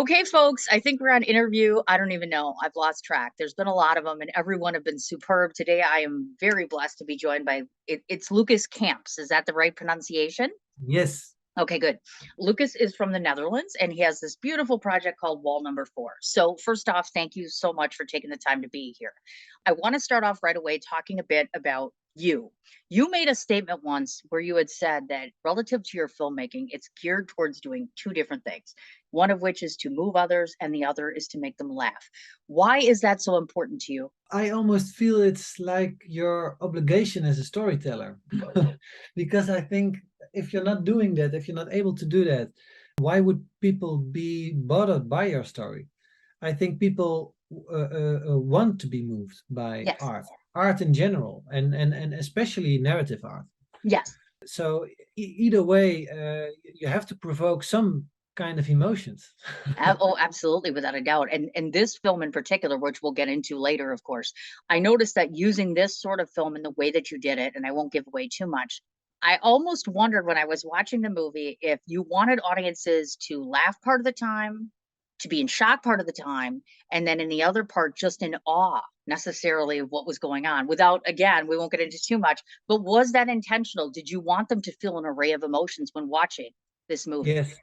Okay, folks, I think we're on interview. I don't even know. I've lost track. There's been a lot of them, and everyone have been superb. Today, I am very blessed to be joined by it's Lucas Camps. Is that the right pronunciation? Yes. Okay, good. Lucas is from the Netherlands, and he has this beautiful project called Wall Number Four. So, first off, thank you so much for taking the time to be here. I want to start off right away talking a bit about you. You made a statement once where you had said that relative to your filmmaking, it's geared towards doing two different things, one of which is to move others, and the other is to make them laugh. Why is that so important to you? I almost feel it's like your obligation as a storyteller. Because I think if you're not doing that, if you're not able to do that, why would people be bothered by your story? I think people want to be moved by Yes. art in general, and especially narrative art. Yes. So either way, you have to provoke some kind of emotions. Oh, absolutely, without a doubt. And this film in particular, which we'll get into later, of course, I noticed that using this sort of film in the way that you did it, and I won't give away too much. I almost wondered when I was watching the movie if you wanted audiences to laugh part of the time, to be in shock part of the time, and then in the other part, just in awe necessarily of what was going on. Without, again, we won't get into too much, but was that intentional? Did you want them to feel an array of emotions when watching this movie? Yes,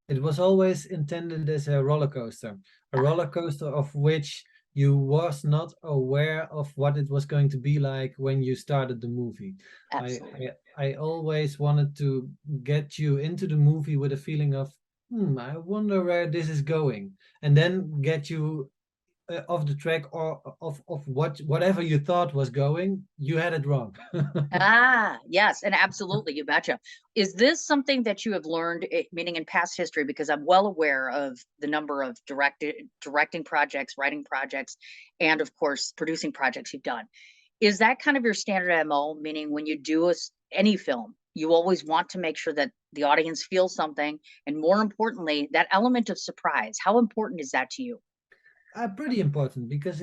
it was always intended as a Ah, roller coaster of which you was not aware of what it was going to be like when you started the movie. I, absolutely. I always wanted to get you into the movie with a feeling of, I wonder where this is going, and then get you off the track or of whatever you thought was going, you had it wrong. Ah, yes, and absolutely, you betcha. Is this something that you have learned, meaning in past history? Because I'm well aware of the number of directing projects, writing projects, and of course, producing projects you've done. Is that kind of your standard MO? Meaning, when you do any film, you always want to make sure that the audience feels something, and more importantly, that element of surprise. How important is that to you? Pretty important because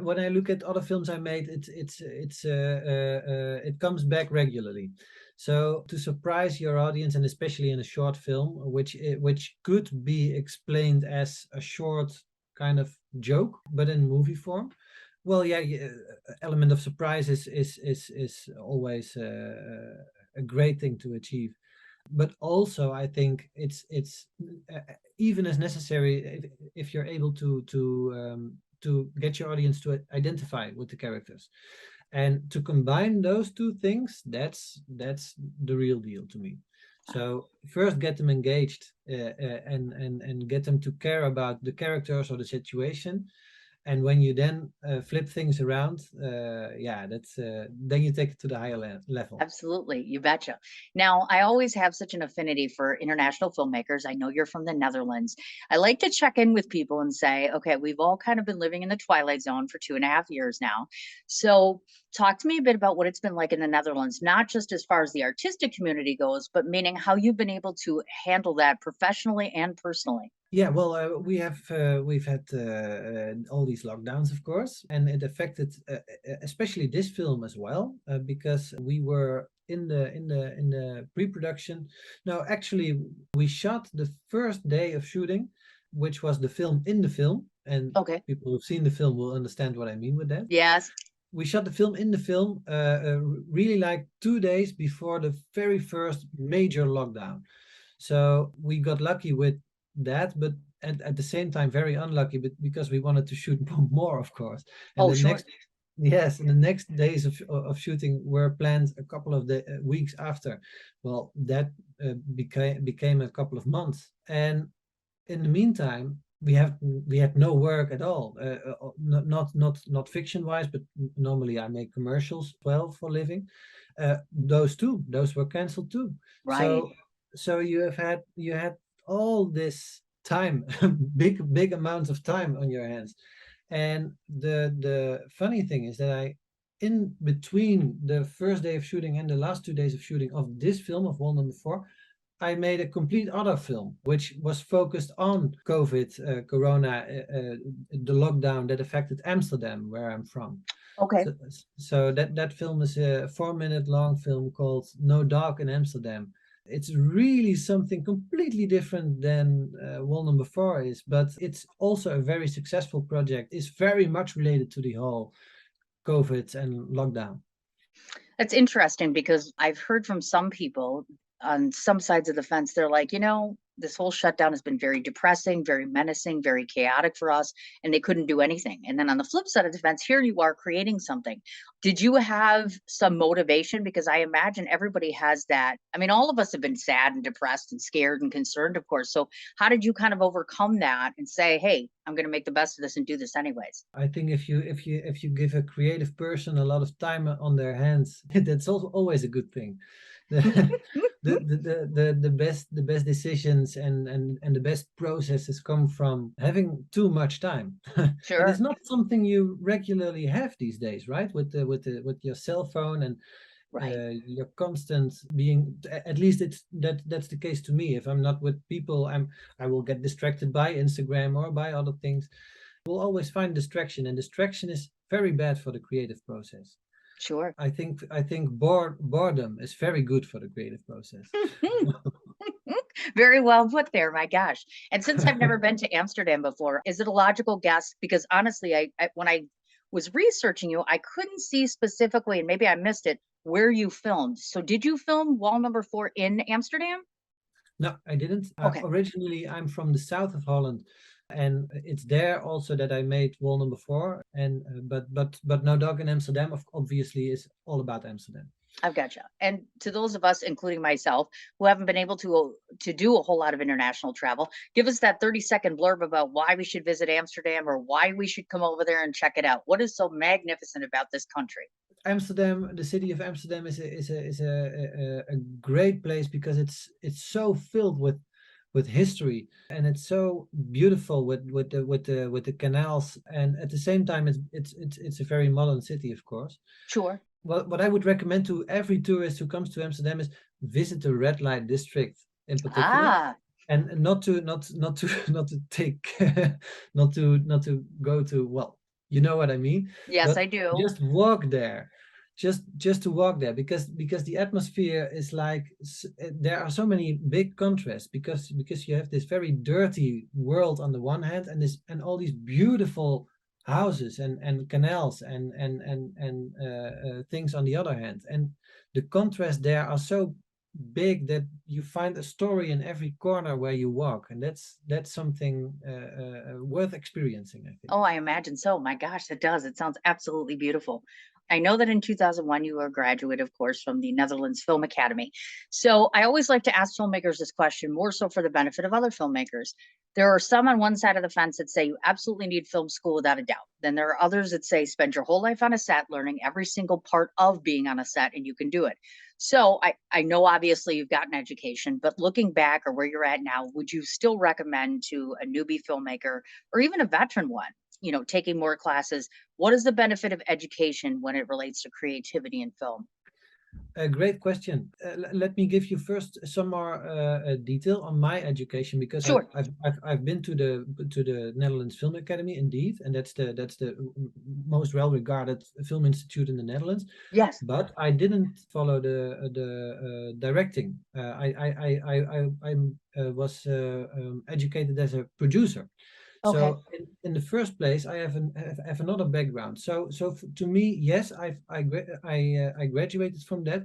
when I look at other films I made, it comes back regularly. So to surprise your audience, and especially in a short film, which could be explained as a short kind of joke, but in movie form, well, yeah, element of surprise is always a great thing to achieve. But also I think it's even as necessary if you're able to get your audience to identify with the characters, and to combine those two things, that's the real deal to me. So first get them engaged, and get them to care about the characters or the situation, and when you then flip things around, yeah, that's then you take it to the higher level. Absolutely, you betcha. Now, I always have such an affinity for international filmmakers. I know you're from the Netherlands. I like to check in with people and say, okay, we've all kind of been living in the twilight zone for 2.5 years now. So, talk to me a bit about what it's been like in the Netherlands, not just as far as the artistic community goes, but meaning how you've been able to handle that professionally and personally. Yeah, well, we've had all these lockdowns, of course, and it affected especially this film as well, because we were in the pre-production. No, actually, we shot the first day of shooting, which was the film in the film, and Okay. people who've seen the film will understand what I mean with that. Yes. We shot the film in the film, really like 2 days before the very first major lockdown. So we got lucky with that, but at the same time very unlucky, but because we wanted to shoot more, of course. And Oh, the sure. next Yes, and the next days of shooting were planned a couple of weeks after. Well, that became a couple of months, and in the meantime, we had no work at all. Not fiction wise, but normally I make commercials as well for living. Those were canceled too. Right. So you had all this time, big amounts of time on your hands. And the funny thing is that in between the first day of shooting and the last 2 days of shooting of this film of Wall Number Four, I made a complete other film, which was focused on COVID, Corona, the lockdown that affected Amsterdam, where I'm from. Okay. So that film is a 4-minute long film called No Dog in Amsterdam. It's really something completely different than Wall Number 4 is, but it's also a very successful project. It's very much related to the whole COVID and lockdown. That's interesting because I've heard from some people on some sides of the fence, they're like, this whole shutdown has been very depressing, very menacing, very chaotic for us, and they couldn't do anything. And then on the flip side of the fence, here you are creating something. Did you have some motivation? Because I imagine everybody has that. I mean, all of us have been sad and depressed and scared and concerned, of course. So how did you kind of overcome that and say, hey, I'm going to make the best of this and do this anyways? I think if you give a creative person a lot of time on their hands, that's also always a good thing. The best decisions and the best processes come from having too much time. And it's Sure. not something you regularly have these days, right? With your cell phone and Right. your constant being, at least that's the case to me. If I'm not with people, I will get distracted by Instagram or by other things. We'll always find distraction, and distraction is very bad for the creative process. Sure. I think boredom is very good for the creative process. Very well put there, my gosh. And since I've never been to Amsterdam before, is it a logical guess? Because honestly, when I was researching you, I couldn't see specifically, and maybe I missed it, where you filmed. So did you film Wall Number 4 in Amsterdam? No, I didn't. Okay. Originally, I'm from the south of Holland, and it's there also that I made Wall Number 4. And but No Dog in Amsterdam, obviously, is all about Amsterdam. I've gotcha. And to those of us, including myself, who haven't been able to do a whole lot of international travel, give us that 30-second blurb about why we should visit Amsterdam or why we should come over there and check it out. What is so magnificent about this country? Amsterdam, the city of Amsterdam, is a great place because it's so filled with history, and it's so beautiful with the canals, and at the same time it's a very modern city, of course. Sure. What I would recommend to every tourist who comes to Amsterdam is visit the red light district in particular, Ah, and not to not to take not to go to, well, you know what I mean, yes, but I do. just walk there, just to walk there, because the atmosphere is like, there are so many big contrasts, because you have this very dirty world on the one hand, and all these beautiful houses and canals and things on the other hand, and the contrast there are so big that you find a story in every corner where you walk, and that's something worth experiencing, I think. Oh, I imagine so. My gosh, it does. It sounds absolutely beautiful. I know that in 2001 you were a graduate, of course, from the Netherlands Film Academy. So I always like to ask filmmakers this question, more so for the benefit of other filmmakers. There are some on one side of the fence that say you absolutely need film school without a doubt. Then there are others that say spend your whole life on a set, learning every single part of being on a set, and you can do it. So I know obviously you've got an education, but looking back or where you're at now, would you still recommend to a newbie filmmaker or even a veteran one, taking more classes? What is the benefit of education when it relates to creativity in film? A great question. Let me give you first some more detail on my education, because I've, Sure. I've I've I've been to the Netherlands Film Academy, indeed, and that's the most well-regarded film institute in the Netherlands. Yes. But I didn't follow the directing. I was educated as a producer. Okay. So in the first place, I have another background. So to me, yes, I graduated from that,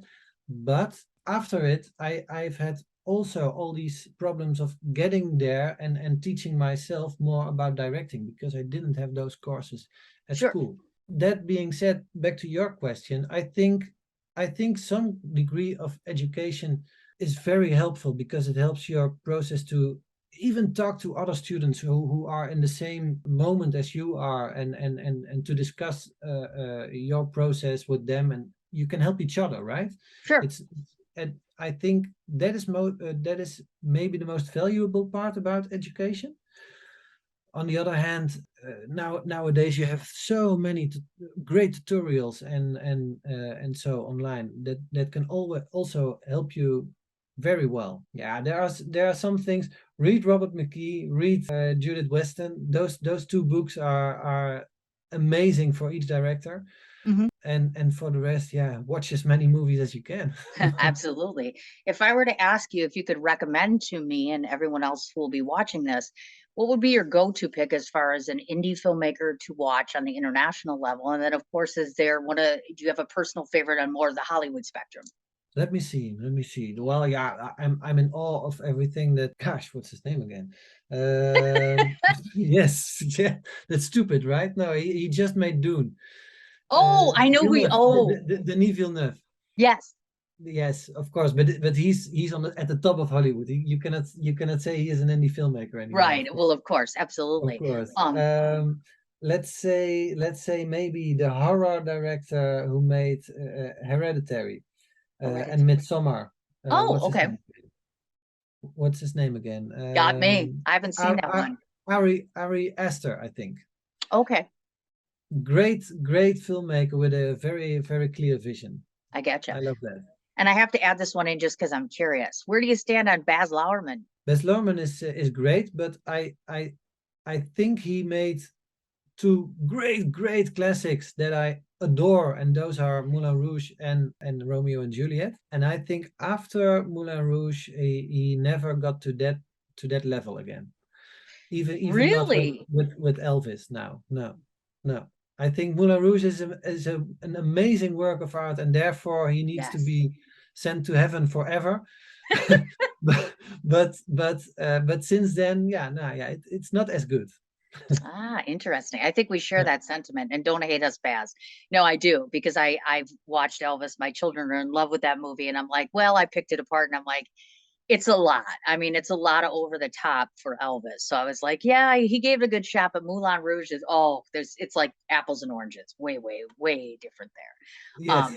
but after it, I've had also all these problems of getting there and teaching myself more about directing, because I didn't have those courses at Sure. school. That being said, back to your question, I think some degree of education is very helpful, because it helps your process to even talk to other students who are in the same moment as you are, and to discuss your process with them, and you can help each other, right? Sure. It's and I think that is maybe the most valuable part about education. On the other hand, nowadays you have so many great tutorials and so online that can always also help you very well. Yeah, there are some things. Read Robert McKee, read Judith Weston. Those two books are amazing for each director. Mhm. and for the rest, yeah, watch as many movies as you can. Absolutely. If I were to ask you if you could recommend to me and everyone else who will be watching this, what would be your go-to pick as far as an indie filmmaker to watch on the international level? And then, of course, is there do you have a personal favorite on more of the Hollywood spectrum? Let me see. Let me see. Well, yeah, I'm in awe of everything that. Gosh, what's his name again? Yes, yeah, that's stupid, right? No, he just made Dune. Oh, I know who you, Villeneuve, oh, Denis Villeneuve. yes, Yes, of course, but he's on at the top of Hollywood. You cannot say he is an indie filmmaker anymore. right. Well, of course, Of absolutely. course. Um, Let's say maybe the horror director who made Hereditary and Hereditary. Midsommar. Oh, What's his okay. name? What's his name again? Got me. I haven't seen that Ari one. Ari Aster, I think. Okay, Great filmmaker with a very clear vision. I getcha. I love that. And I have to add this one in just because I'm curious. Where do you stand on Baz Luhrmann? Baz Luhrmann is great, but I think he made two great classics that I adore, and those are Moulin Rouge and Romeo and Juliet. And I think after Moulin Rouge, he never got to that level again. Even not Really? with Elvis now. No, no. I think Moulin Rouge an amazing work of art, and therefore he needs to Yes. be sent to heaven forever. but since then, yeah, no, yeah, it's not as good. Ah, interesting. I think we share Yeah. that sentiment, and don't hate us, Baz. No, I do because I've watched Elvis. My children are in love with that movie, and I'm like, well, I picked it apart, and I'm like, it's a lot. I mean, it's a lot of over the top for Elvis. So I was like, yeah, he gave it a good shot, but Moulin Rouge is it's like apples and oranges, way different there. Yes.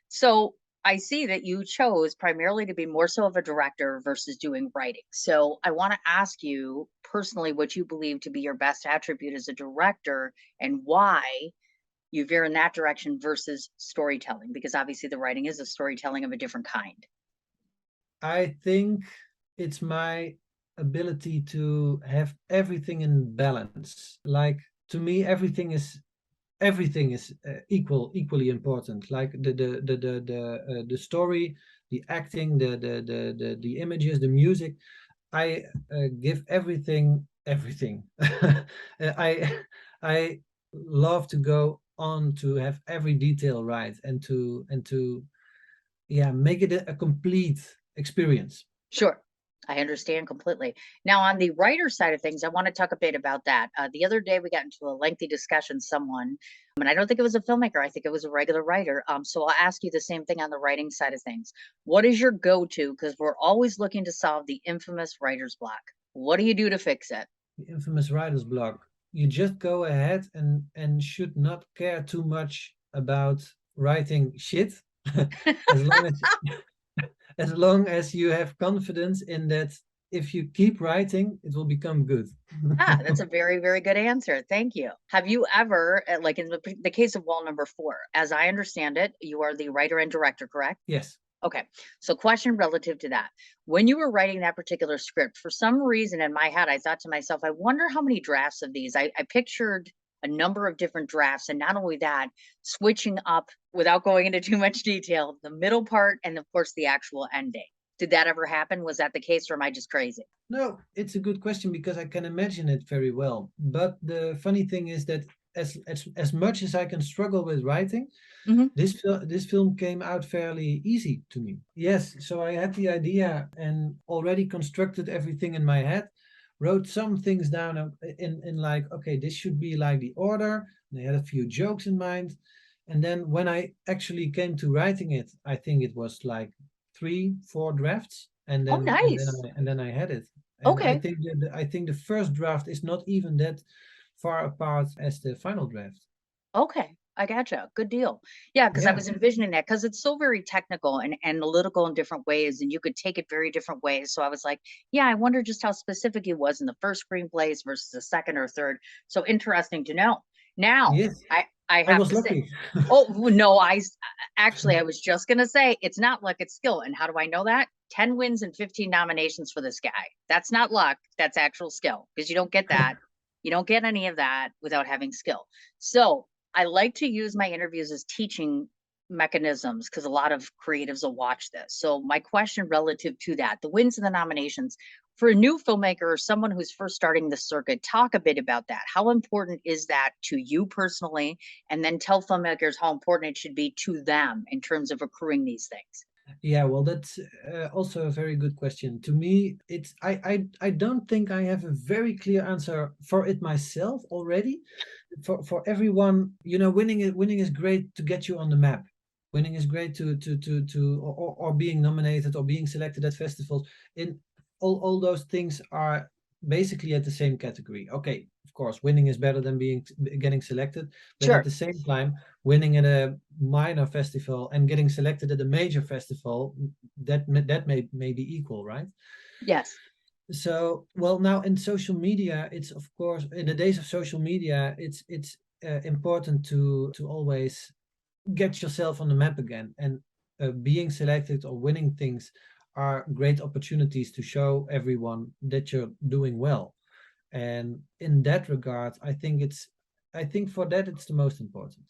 So I see that you chose primarily to be more so of a director versus doing writing. So I want to ask you personally what you believe to be your best attribute as a director and why you veer in that direction versus storytelling, because obviously the writing is a storytelling of a different kind. I think it's my ability to have everything in balance. Like, to me, everything is equally important. Like the story, the acting, the images, the music. I give everything. I I love to go on to have every detail right, and to yeah, make it a complete experience. Sure. I understand completely. Now, on the writer side of things, I want to talk a bit about that. The other day, we got into a lengthy discussion. Someone, and I don't think it was a filmmaker. I think it was a regular writer. So I'll ask you the same thing on the writing side of things. What is your go-to? Because we're always looking to solve the infamous writer's block. What do you do to fix it? The infamous writer's block. You just go ahead and should not care too much about writing shit, as long as you have confidence in that if you keep writing, it will become good. Ah, that's a very good answer. Thank you. Have you ever, like in the case of wall number four, as I understand it, you are the writer and director, correct? Yes. Okay. So question relative to that. When you were writing that particular script, for some reason in my head, I thought to myself, I wonder how many drafts of these. I pictured a number of different drafts. And not only that, switching up without going into too much detail, the middle part and of course the actual ending. Did that ever happen? Was that the case or am I just crazy? No, it's a good question because I can imagine it very well. But the funny thing is that as much as I can struggle with writing, Hmm. this film came out fairly easy to me. Yes, so I had the idea and already constructed everything in my head, wrote some things down in like, okay, this should be like the order. And I had a few jokes in mind. And then when I actually came to writing it, I think it was like 3, 4 drafts, and Oh, then and then nice. I, and then I had it. And I Okay. think that I think the first draft is not even that far apart as the final draft. Okay, I gotcha. Good deal. Yeah, because I Yeah. was envisioning that because it's so very technical and analytical in different ways, and you could take it very different ways. So I was like, yeah, I wonder just how specific it was in the first screenplays versus the second or third. So interesting to know. Now, Yes, I I have was to say, lucky. oh no, actually I was just gonna say it's not luck, it's skill. And how do I know that? 10 wins and 15 nominations for this guy. That's not luck, that's actual skill because you don't get that. You don't get any of that without having skill. So I like to use my interviews as teaching mechanisms because a lot of creatives will watch this. So my question relative to that, the wins and the nominations for a new filmmaker or someone who's first starting the circuit, talk a bit about that. How important is that to you personally? And then tell filmmakers how important it should be to them in terms of accruing these things. Yeah, well, that's also a very good question. To me, it's I don't think I have a very clear answer for it myself already. For everyone, you know, winning is great to get you on the map. Winning is great or being nominated or being selected at festivals. In all those things are basically at the same category. Okay, of course, winning is better than getting selected, but at Sure. the same time, winning at a minor festival and getting selected at a major festival, that may be equal, right? Yes. So, well, now in social media, it's of course in the days of social media, it's important to always get yourself on the map again, and being selected or winning things are great opportunities to show everyone that you're doing well. And in that regard, I think for that it's the most important.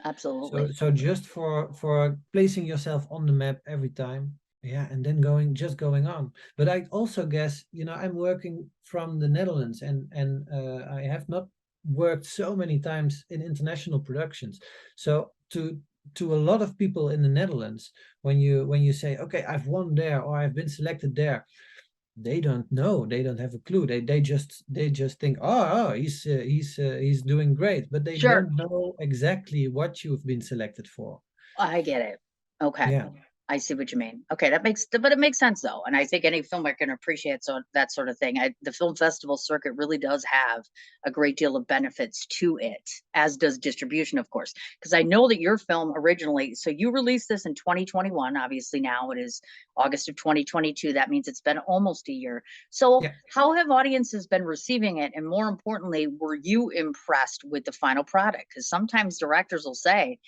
Absolutely. So just for placing yourself on the map every time, yeah, and then going on. But I also guess, you know, I'm working from the Netherlands, and I have not worked so many times in international productions. So to a lot of people in the Netherlands, when you say, okay, I've won there or I've been selected there, they don't know, they don't have a clue, they just think, oh, he's doing great, but they Sure. don't know exactly what you've been selected for. I get it. Okay. Yeah. I see what you mean. Okay, that makes but it makes sense though. And I think any filmmaker can appreciate so that sort of thing. The film festival circuit really does have a great deal of benefits to it, as does distribution, of course. Because I know that your film originally, so you released this in 2021. Obviously, now it is August of 2022. That means it's been almost a year. So, Yeah. how have audiences been receiving it? And more importantly, were you impressed with the final product? Because sometimes directors will say,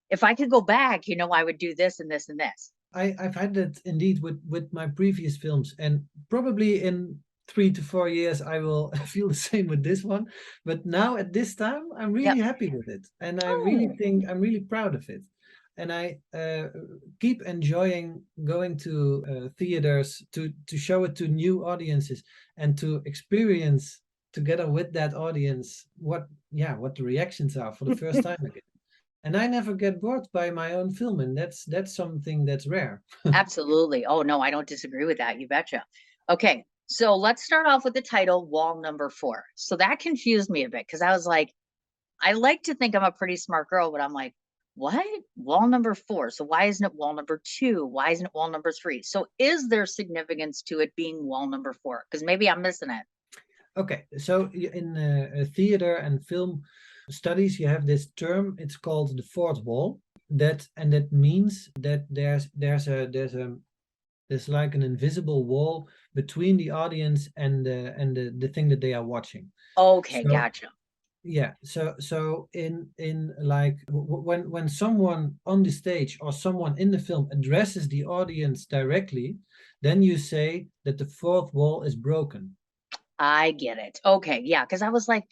if I could go back, I would do this and this and this. I've had that indeed with my previous films, and probably in 3 to 4 years I will feel the same with this one. But now at this time, I'm Yep. really happy with it, and I really Oh, think I'm really proud of it. And I keep enjoying going to theaters to show it to new audiences and to experience together with that audience what the reactions are for the first time again. And I never get bored by my own film, and that's something that's rare. absolutely. Oh, no, I don't disagree with that. You betcha. Okay, so let's start off with the title, Wall Number Four. So that confused me a bit because I was like, I like to think I'm a pretty smart girl, but I'm like, what? Wall number four. So why isn't it wall number two? Why isn't it wall number three? So is there significance to it being wall number four? Because maybe I'm missing it. Okay, so in theater and film studies, you have this term. It's called the fourth wall. That means that there's like an invisible wall between the audience and the thing that they are watching. Okay, So gotcha. yeah, so in like when someone on the stage or someone in the film addresses the audience directly, then you say that the fourth wall is broken. I get it. Okay, yeah, because I was like,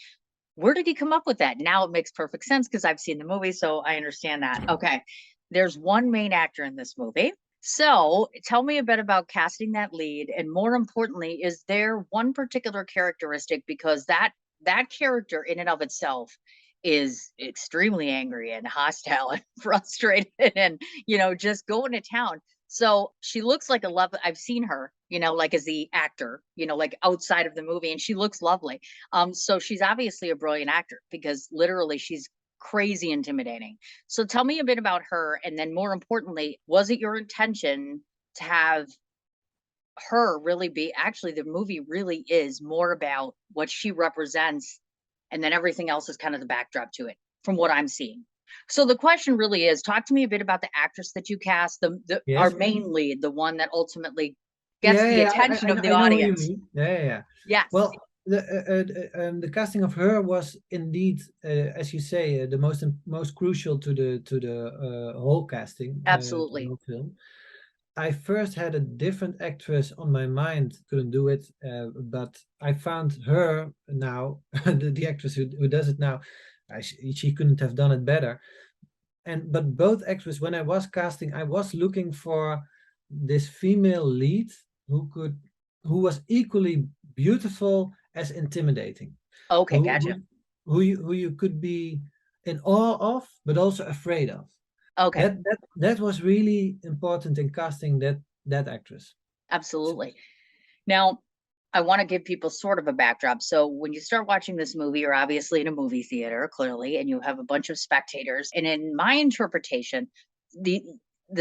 where did he come up with that? Now it makes perfect sense because I've seen the movie, so I understand that. Okay. There's one main actor in this movie. So tell me a bit about casting that lead. And more importantly, is there one particular characteristic? Because that character in and of itself is extremely angry and hostile and frustrated and just going to town. So she looks like a love. I've seen her, like as the actor, like outside of the movie, and she looks lovely. So she's obviously a brilliant actor because literally she's crazy intimidating. So tell me a bit about her, and then more importantly, was it your intention to have her really be actually the movie really is more about what she represents, and then everything else is kind of the backdrop to it, from what I'm seeing. So the question really is, talk to me a bit about the actress that you cast, the our Yes. main lead, the one that ultimately gets Yeah, the yeah, attention of the I know who you audience. mean. Yeah, yeah, yeah. Yes, Well, the casting of her was indeed, as you say, the most crucial to the whole casting, to the absolutely. whole film. I first had a different actress on my mind, couldn't do it, but I found her now, the actress who does it now. she couldn't have done it better. But both actresses, when I was casting, I was looking for this female lead who was equally beautiful as intimidating, Okay, who gotcha. who who you could be in awe of, but also afraid of. Okay, That was really important in casting that actress. absolutely. Now, I want to give people sort of a backdrop. So, when you start watching this movie, you're obviously in a movie theater, clearly, and you have a bunch of spectators. And in my interpretation, the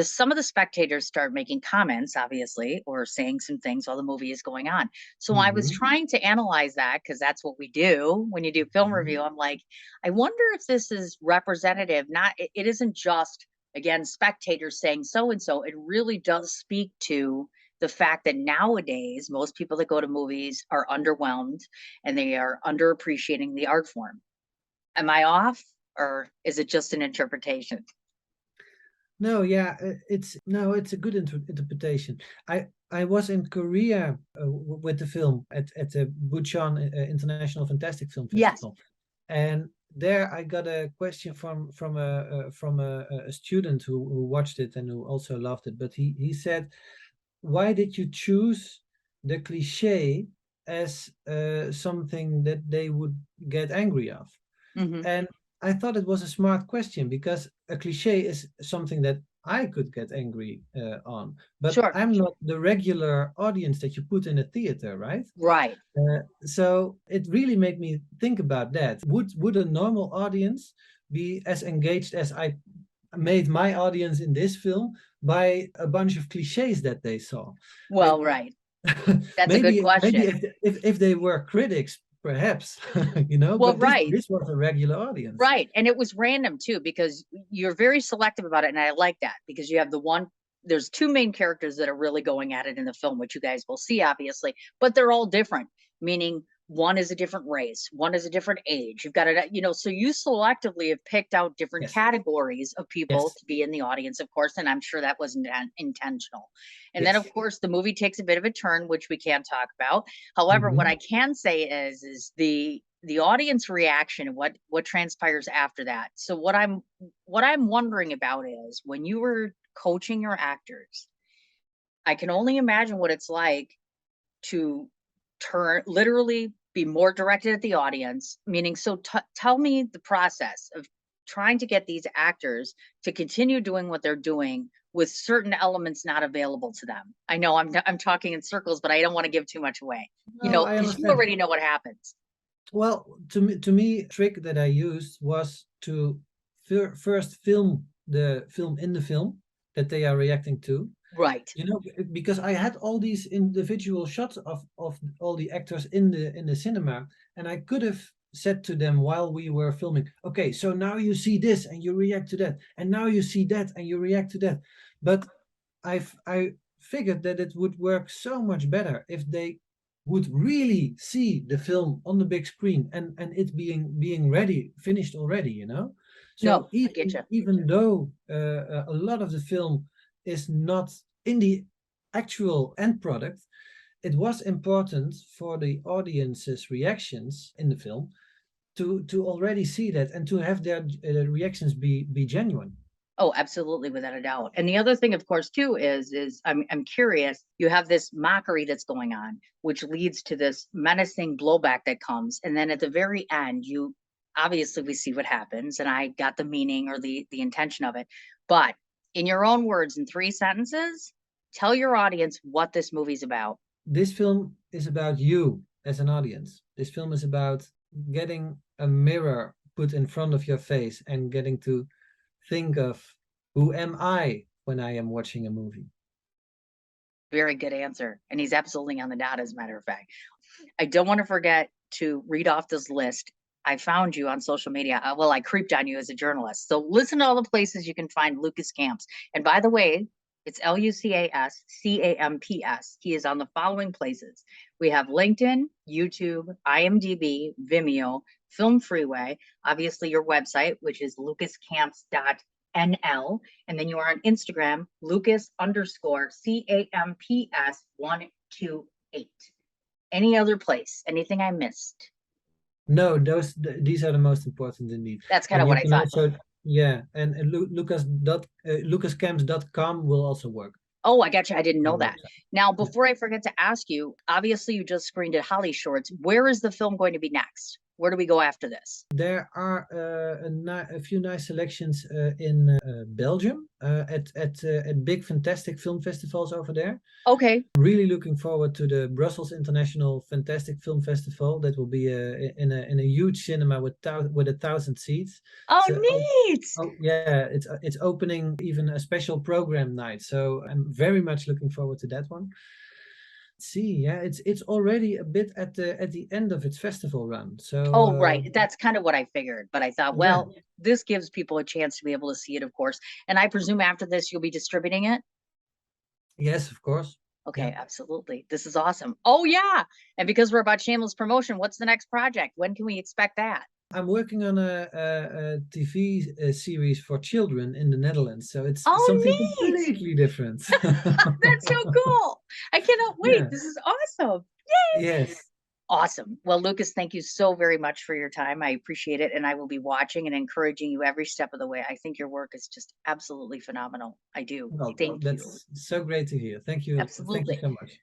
some of the spectators start making comments, obviously, or saying some things while the movie is going on. So I was Mhm, trying to analyze that because that's what we do when you do film mhm. review. I'm like, I wonder if this is representative. Not, it isn't just again spectators saying so and so. It really does speak to the fact that nowadays most people that go to movies are underwhelmed and they are underappreciating the art form. Am I off or is it just an interpretation? No, yeah, it's a good interpretation. I was in Korea with the film at the Busan International Fantastic Film Yes. Festival, and there I got a question from a student who watched it and who also loved it. But he said, "Why did you choose the cliche as something that they would get angry of?" Hmm. And I thought it was a smart question because a cliche is something that I could get angry on, but Sure. I'm not the regular audience that you put in a theater, right? Right. So it really made me think about that. Would a normal audience be as engaged as I made my audience in this film by a bunch of cliches that they saw? It Well, right. That's a good maybe question. if they were critics, perhaps, Well, but this right. this was a regular audience. Right, and it was random too because you're very selective about it, and I like that because you have there's 2 main characters that are really going at it in the film, which you guys will see obviously, but they're all different, meaning one is a different race, one is a different age. You've got it, so you selectively have picked out different Yes, categories of people yes, to be in the audience, of course, and I'm sure that was intentional. And then, of yes. course, the movie takes a bit of a turn, which we can't talk about. However, what I Mhm. can say is the audience reaction and what transpires after that. So what I'm wondering about is when you were coaching your actors, I can only imagine what it's like to turn literally be more directed at the audience, meaning so tell me the process of trying to get these actors to continue doing what they're doing with certain elements not available to them. I know I'm talking in circles, but I don't want to give too much away. No, I Because you understand. already know what happens. Well, to me, trick that I used was to first film the film in the film that they are reacting to. Right. Because I had all these individual shots of all the actors in the cinema, and I could have said to them while we were filming, okay, so now you see this and you react to that, and now you see that and you react to that. But I figured that it would work so much better if they would really see the film on the big screen and it being ready, finished already. So No, I get even you. even though a lot of the film is not in the actual end product, it was important for the audience's reactions in the film to already see that and to have their reactions be genuine. Oh, absolutely, without a doubt. And the other thing, of course, too, is I'm curious. You have this mockery that's going on, which leads to this menacing blowback that comes, and then at the very end, you obviously we see what happens, and I got the meaning or the intention of it. But in your own words, in 3 sentences, tell your audience what this movie's about. This film is about you as an audience. This film is about getting a mirror put in front of your face and getting to think of who am I when I am watching a movie. Very good answer, and he's absolutely on the dot. As a matter of fact. I don't want to forget to read off this list. I found you on social media. Well, I creeped on you as a journalist. So listen to all the places you can find Lucas Camps. And by the way, it's LucasCamps. He is on the following places. We have LinkedIn, YouTube, IMDb, Vimeo, Film Freeway, obviously your website, which is lucascamps.nl. And then you are on Instagram, Lucas underscore CAMPS 128. Any other place? Anything I missed? No, these are the most important indeed. That's kind And of you what I can thought. also, yeah, and lucascamps.com will also work Oh, I got you. I didn't on know the that. website. Now, Yeah. before I forget to ask you, obviously you just screened at HollyShorts. Where is the film going to be next? Where do we go after this? There are a few nice selections in Belgium at big fantastic film festivals over there. Okay. Really looking forward to the Brussels International Fantastic Film Festival. That will be in a huge cinema with 1,000 seats. Oh, So neat. yeah, it's opening even a special program night. So I'm very much looking forward to that one. See, yeah, it's already a bit at the end of its festival run. So Oh, right. That's kind of what I figured, but I thought, yeah, well, this gives people a chance to be able to see it, of course. And I presume after this, you'll be distributing it? yes, of course. Yeah. Okay, absolutely. This is awesome. Oh, yeah. And because we're about shameless promotion, what's the next project? When can we expect that? I'm working on a TV series for children in the Netherlands, so it's Oh, something neat. completely different. That's so cool. I cannot wait. Yeah. This is awesome. Yay. Yes. Awesome. Well, Lucas, thank you so very much for your time. I appreciate it. And I will be watching and encouraging you every step of the way. I think your work is just absolutely phenomenal. I do. Well, Thank you. that's so great to hear. Thank you. Thank you Absolutely. so much.